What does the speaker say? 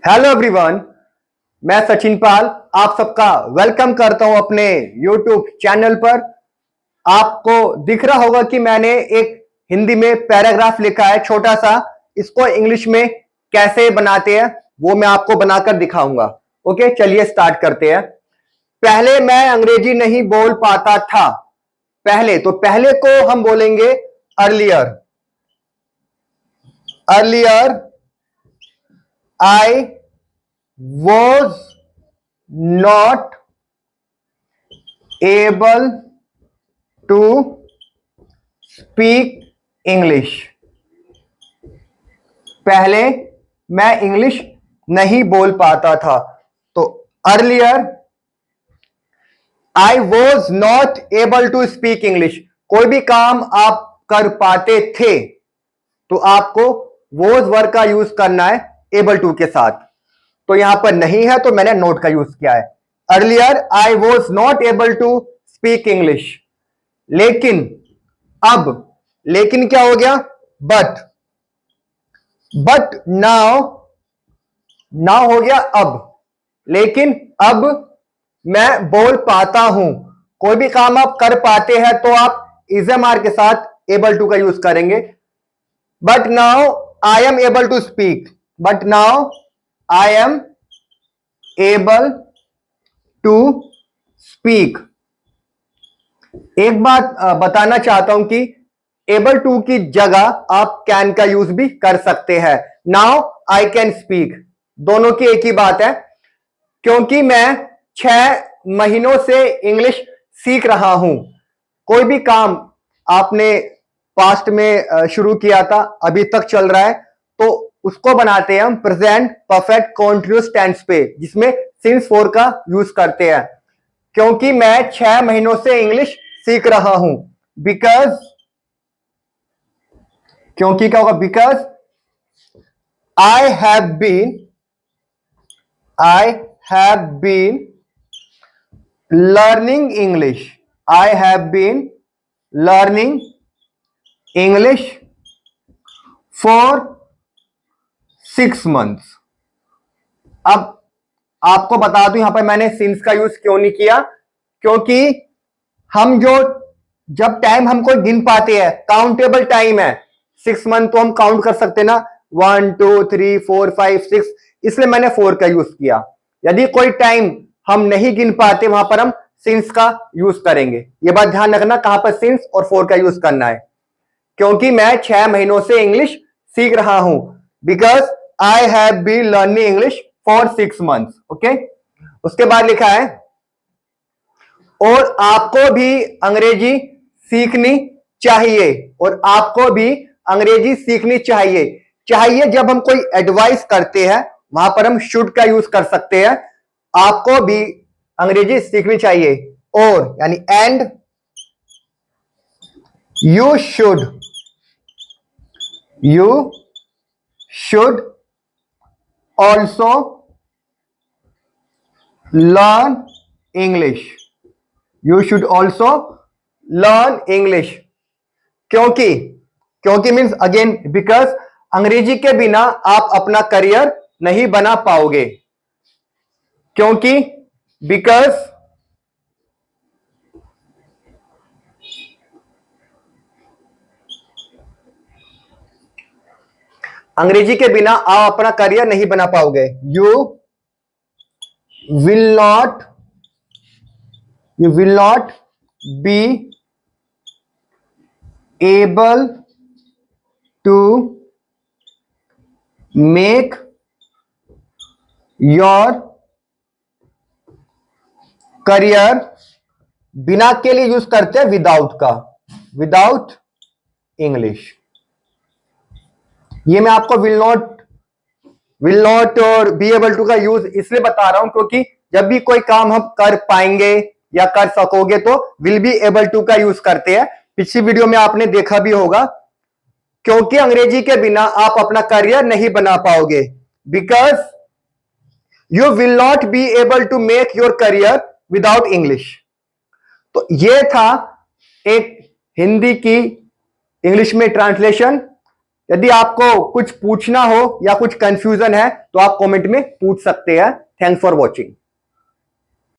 Hello everyone, मैं सचिन पाल आप सबका वेलकम करता हूं अपने यूट्यूब चैनल पर। आपको दिख रहा होगा कि मैंने एक हिंदी में पैराग्राफ लिखा है छोटा सा। इसको इंग्लिश में कैसे बनाते हैं वो मैं आपको बनाकर दिखाऊंगा। ओके, चलिए स्टार्ट करते हैं। पहले मैं अंग्रेजी नहीं बोल पाता था। पहले को हम बोलेंगे earlier. Earlier I was not able to speak English। पहले मैं इंग्लिश नहीं बोल पाता था। तो earlier I was not able to speak English. कोई भी काम आप कर पाते थे तो आपको वॉज वर्ब का यूज करना है एबल टू के साथ। तो यहां पर नहीं है तो मैंने नोट का यूज किया है। Earlier I was not able to speak English. लेकिन अब, लेकिन क्या हो गया? बट नाउ, नाउ हो गया अब। लेकिन अब मैं बोल पाता हूं। कोई भी काम आप कर पाते हैं तो आप इजएमआर के साथ एबल टू का यूज करेंगे। But now I am able to speak. But now I am able to speak. एक बात बताना चाहता हूं कि एबल टू की जगह आप कैन का यूज भी कर सकते हैं। नाउ आई कैन स्पीक, दोनों की एक ही बात है। क्योंकि मैं 6 महीनों से इंग्लिश सीख रहा हूं। कोई भी काम आपने पास्ट में शुरू किया था, अभी तक चल रहा है, तो उसको बनाते हैं हम प्रेजेंट परफेक्ट कॉन्टिन्यूअस टेंस पे, जिसमें सिंस फोर का यूज करते हैं। क्योंकि मैं 6 महीनों से इंग्लिश सीख रहा हूं। बिकॉज, क्योंकि क्या होगा? Because I have been learning English. I have been learning English for 6 months. अब आपको बता दूं, यहां पर मैंने सिंस का यूज क्यों नहीं किया? क्योंकि हम जब टाइम हमको गिन पाते हैं, काउंटेबल टाइम है 6 मंथ, तो हम काउंट कर सकते ना, 1 2 3 4 5 6, इसलिए मैंने 4 का यूज किया। यदि कोई टाइम हम नहीं गिन पाते, वहां पर हम सिंस का यूज करेंगे। यह बात ध्यान रखना, कहां पर सिंस और 4 का यूज करना है। क्योंकि मैं 6 महीनों से इंग्लिश सीख रहा हूं। Because I have been learning English for 6 months. Okay, उसके बाद लिखा है और आपको भी अंग्रेजी सीखनी चाहिए। और आपको भी अंग्रेजी सीखनी चाहिए। चाहिए जब हम कोई एडवाइस करते हैं, वहां पर हम शुड का यूज कर सकते हैं। आपको भी अंग्रेजी सीखनी चाहिए। और यानी and you should also learn English. You should also learn English. क्योंकि मीन्स अगेन बिकॉज अंग्रेजी के बिना आप अपना करियर नहीं बना पाओगे। क्योंकि बिकॉज अंग्रेजी के बिना आप अपना करियर नहीं बना पाओगे। You will not be able to make your career. बिना के लिए यूज करते हैं विदाउट का, विदाउट इंग्लिश। ये मैं आपको विल नॉट और बी एबल टू का यूज इसलिए बता रहा हूं क्योंकि जब भी कोई काम हम कर पाएंगे या कर सकोगे तो विल बी एबल टू का यूज करते हैं। पिछली वीडियो में आपने देखा भी होगा। क्योंकि अंग्रेजी के बिना आप अपना करियर नहीं बना पाओगे। Because you will not be able to make your career without English. तो यह था एक हिंदी की इंग्लिश में ट्रांसलेशन। यदि आपको कुछ पूछना हो या कुछ कंफ्यूजन है तो आप कमेंट में पूछ सकते हैं। Thanks for watching.